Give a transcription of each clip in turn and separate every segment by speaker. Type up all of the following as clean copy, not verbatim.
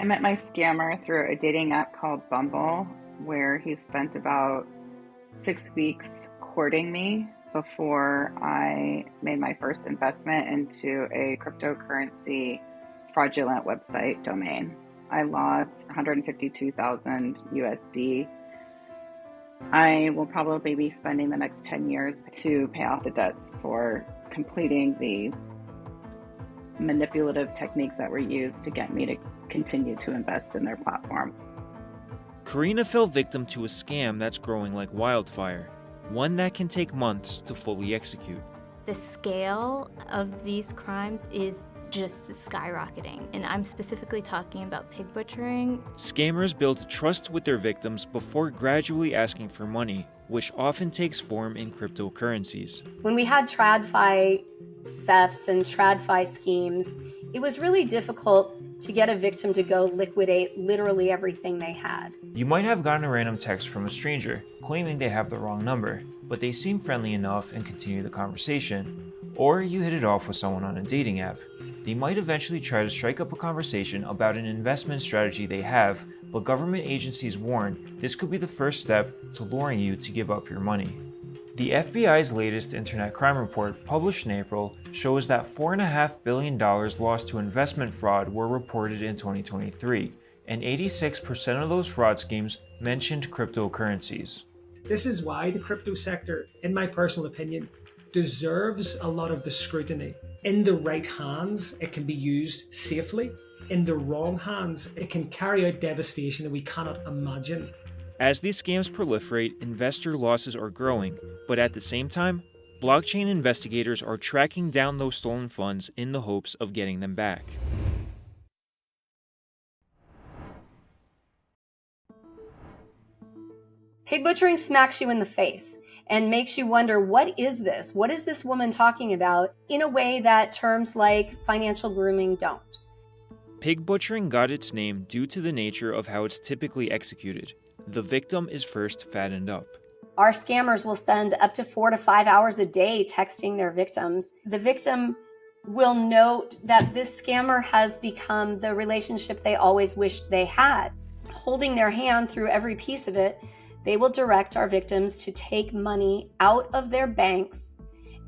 Speaker 1: I met my scammer through a dating app called Bumble, where he spent about 6 weeks courting me before I made my first investment into a cryptocurrency fraudulent website domain. I lost 152,000 USD. I will probably be spending the next 10 years to pay off the debts for completing the manipulative techniques that were used to get me to continue to invest in their platform.
Speaker 2: Karina fell victim to a scam that's growing like wildfire, one that can take months to fully execute.
Speaker 3: The scale of these crimes is just skyrocketing, and I'm specifically talking about pig butchering.
Speaker 2: Scammers build trust with their victims before gradually asking for money, which often takes form in cryptocurrencies.
Speaker 4: When we had TradFi thefts and TradFi schemes, it was really difficult to get a victim to go liquidate literally everything they had.
Speaker 2: You might have gotten a random text from a stranger claiming they have the wrong number, but they seem friendly enough and continue the conversation. Or you hit it off with someone on a dating app. They might eventually try to strike up a conversation about an investment strategy they have, but government agencies warn this could be the first step to luring you to give up your money. The FBI's latest internet crime report, published in April, shows that $4.5 billion lost to investment fraud were reported in 2023, and 86% of those fraud schemes mentioned cryptocurrencies.
Speaker 5: This is why the crypto sector, in my personal opinion, deserves a lot of the scrutiny. In the right hands, it can be used safely. In the wrong hands, it can carry out devastation that we cannot imagine.
Speaker 2: As these scams proliferate, investor losses are growing, but at the same time, blockchain investigators are tracking down those stolen funds in the hopes of getting them back.
Speaker 4: Pig butchering smacks you in the face and makes you wonder, what is this? What is this woman talking about, in a way that terms like financial grooming don't?
Speaker 2: Pig butchering got its name due to the nature of how it's typically executed. The victim is first fattened up.
Speaker 4: Our scammers will spend up to 4 to 5 hours a day texting their victims. The victim will note that this scammer has become the relationship they always wished they had. Holding their hand through every piece of it, they will direct our victims to take money out of their banks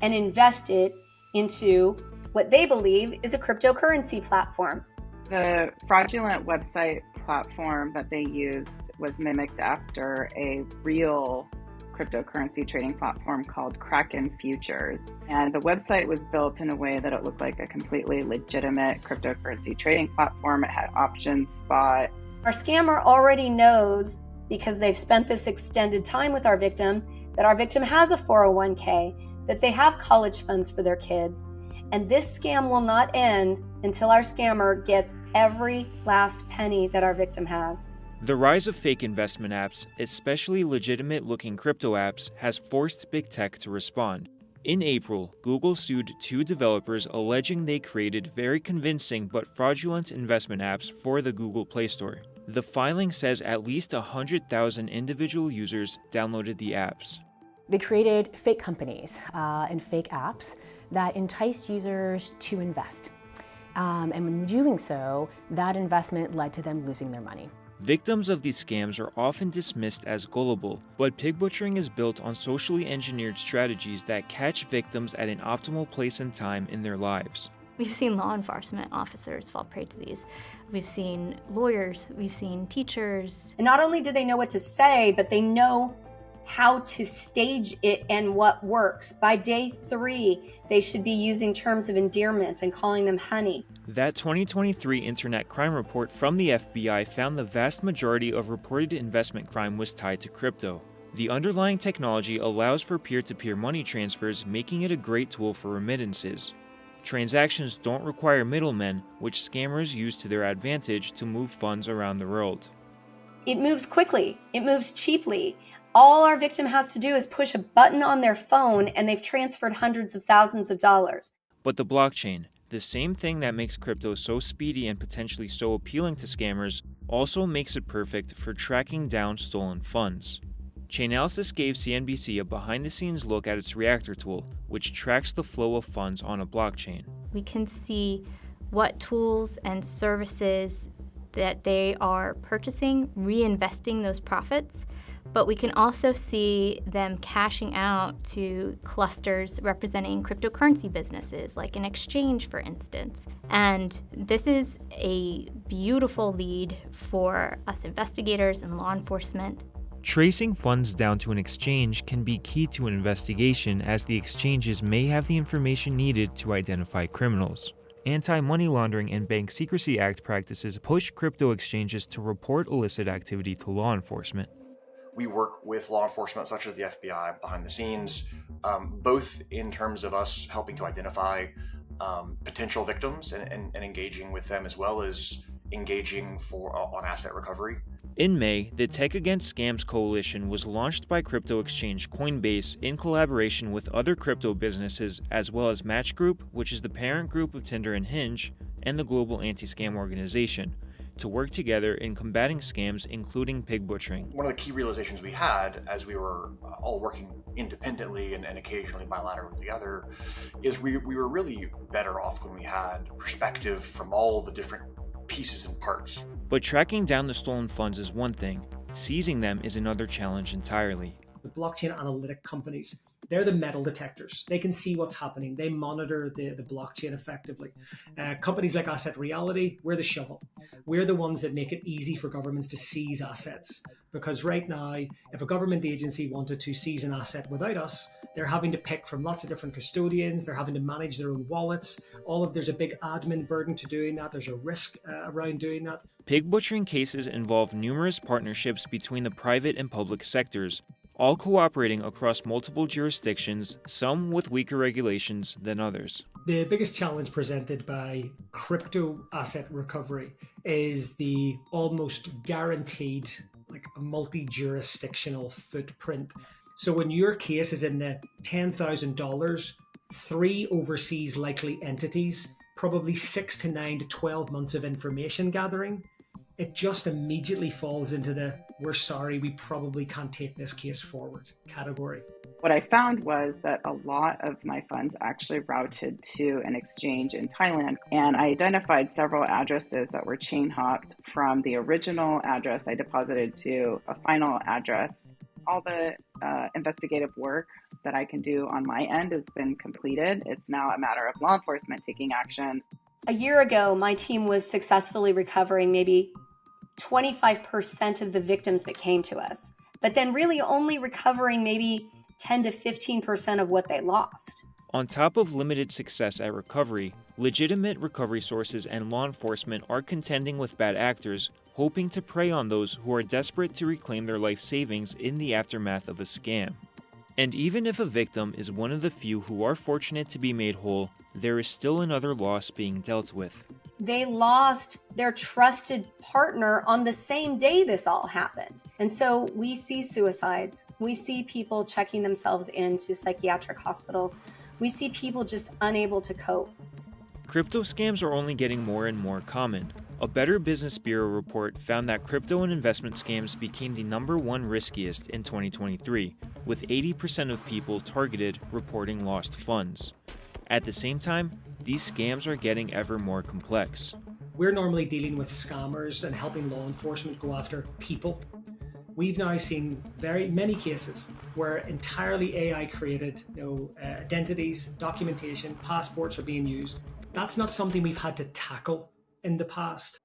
Speaker 4: and invest it into what they believe is a cryptocurrency platform.
Speaker 1: The fraudulent website platform that they used was mimicked after a real cryptocurrency trading platform called Kraken Futures. And the website was built in a way that it looked like a completely legitimate cryptocurrency trading platform. It had options, spot.
Speaker 4: Our scammer already knows, because they've spent this extended time with our victim, that our victim has a 401k, that they have college funds for their kids. And this scam will not end until our scammer gets every last penny that our victim has.
Speaker 2: The rise of fake investment apps, especially legitimate-looking crypto apps, has forced big tech to respond. In April, Google sued 2 developers alleging they created very convincing but fraudulent investment apps for the Google Play Store. The filing says at least 100,000 individual users downloaded the apps.
Speaker 6: They created fake companies and fake apps that enticed users to invest. And in doing so, that investment led to them losing their money.
Speaker 2: Victims of these scams are often dismissed as gullible, but pig butchering is built on socially engineered strategies that catch victims at an optimal place and time in their lives.
Speaker 3: We've seen law enforcement officers fall prey to these. We've seen lawyers, we've seen teachers.
Speaker 4: And not only do they know what to say, but they know how to stage it and what works. By day 3, they should be using terms of endearment and calling them honey.
Speaker 2: That 2023 Internet Crime Report from the FBI found the vast majority of reported investment crime was tied to crypto. The underlying technology allows for peer-to-peer money transfers, making it a great tool for remittances. Transactions don't require middlemen, which scammers use to their advantage to move funds around the world.
Speaker 4: It moves quickly, it moves cheaply. All our victim has to do is push a button on their phone and they've transferred hundreds of thousands of dollars.
Speaker 2: But the blockchain, the same thing that makes crypto so speedy and potentially so appealing to scammers, also makes it perfect for tracking down stolen funds. Chainalysis gave CNBC a behind-the-scenes look at its Reactor tool, which tracks the flow of funds on a blockchain.
Speaker 3: We can see what tools and services that they are purchasing, reinvesting those profits, but we can also see them cashing out to clusters representing cryptocurrency businesses, like an exchange, for instance. And this is a beautiful lead for us investigators and law enforcement.
Speaker 2: Tracing funds down to an exchange can be key to an investigation, as the exchanges may have the information needed to identify criminals. Anti-Money Laundering and Bank Secrecy Act practices push crypto exchanges to report illicit activity to law enforcement.
Speaker 7: We work with law enforcement such as the FBI behind the scenes, both in terms of us helping to identify potential victims and engaging with them, as well as engaging on asset recovery.
Speaker 2: In May, the Tech Against Scams Coalition was launched by crypto exchange Coinbase in collaboration with other crypto businesses, as well as Match Group, which is the parent group of Tinder and Hinge, and the Global Anti-Scam Organization, to work together in combating scams, including pig butchering.
Speaker 7: One of the key realizations we had as we were all working independently and occasionally bilaterally together is we were really better off when we had perspective from all the different pieces and parts.
Speaker 2: But tracking down the stolen funds is one thing. Seizing them is another challenge entirely.
Speaker 5: The blockchain analytic companies, they're the metal detectors. They can see what's happening. They monitor the blockchain effectively. Companies like Asset Reality, we're the shovel. We're the ones that make it easy for governments to seize assets. Because right now, if a government agency wanted to seize an asset without us, they're having to pick from lots of different custodians. They're having to manage their own wallets. There's a big admin burden to doing that. There's a risk around doing that.
Speaker 2: Pig butchering cases involve numerous partnerships between the private and public sectors, all cooperating across multiple jurisdictions, some with weaker regulations than others.
Speaker 5: The biggest challenge presented by crypto asset recovery is the almost guaranteed a multi-jurisdictional footprint. So when your case is in the $10,000, 3 overseas likely entities, probably 6 to 9 to 12 months of information gathering, it just immediately falls into the "we're sorry, we probably can't take this case forward" category.
Speaker 1: What I found was that a lot of my funds actually routed to an exchange in Thailand, and I identified several addresses that were chain hopped from the original address I deposited to a final address. All the investigative work that I can do on my end has been completed. It's now a matter of law enforcement taking action.
Speaker 4: A year ago, my team was successfully recovering maybe 25% of the victims that came to us, but then really only recovering maybe 10 to 15% of what they lost.
Speaker 2: On top of limited success at recovery, legitimate recovery sources and law enforcement are contending with bad actors, hoping to prey on those who are desperate to reclaim their life savings in the aftermath of a scam. And even if a victim is one of the few who are fortunate to be made whole, there is still another loss being dealt with.
Speaker 4: They lost their trusted partner on the same day this all happened. And so we see suicides. We see people checking themselves into psychiatric hospitals. We see people just unable to cope.
Speaker 2: Crypto scams are only getting more and more common. A Better Business Bureau report found that crypto and investment scams became the #1 riskiest in 2023, with 80% of people targeted reporting lost funds. At the same time, these scams are getting ever more complex.
Speaker 5: We're normally dealing with scammers and helping law enforcement go after people. We've now seen very many cases where entirely AI-created identities, documentation, passports are being used. That's not something we've had to tackle in the past.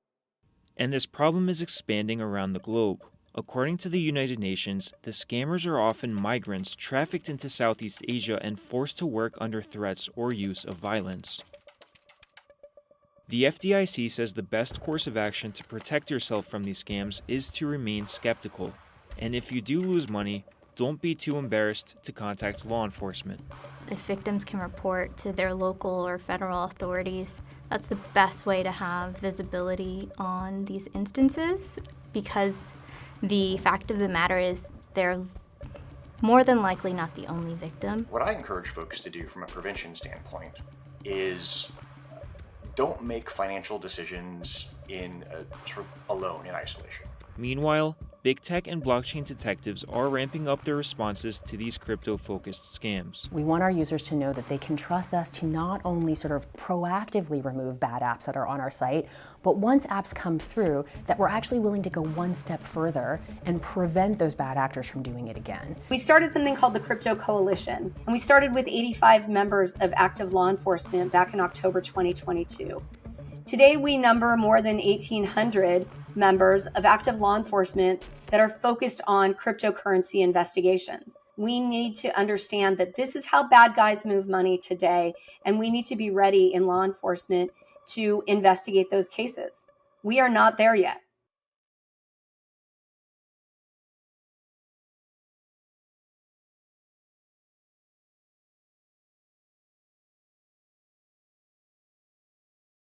Speaker 2: And this problem is expanding around the globe. According to the United Nations, the scammers are often migrants trafficked into Southeast Asia and forced to work under threats or use of violence. The FDIC says the best course of action to protect yourself from these scams is to remain skeptical. And if you do lose money, don't be too embarrassed to contact law enforcement.
Speaker 3: If victims can report to their local or federal authorities, that's the best way to have visibility on these instances, because the fact of the matter is they're more than likely not the only victim.
Speaker 7: What I encourage folks to do from a prevention standpoint is don't make financial decisions sort of alone in isolation.
Speaker 2: Meanwhile, big tech and blockchain detectives are ramping up their responses to these crypto-focused scams.
Speaker 6: We want our users to know that they can trust us to not only sort of proactively remove bad apps that are on our site, but once apps come through, that we're actually willing to go one step further and prevent those bad actors from doing it again.
Speaker 4: We started something called the Crypto Coalition, and we started with 85 members of active law enforcement back in October 2022. Today, we number more than 1,800 members of active law enforcement that are focused on cryptocurrency investigations. We need to understand that this is how bad guys move money today, and we need to be ready in law enforcement to investigate those cases. We are not there yet.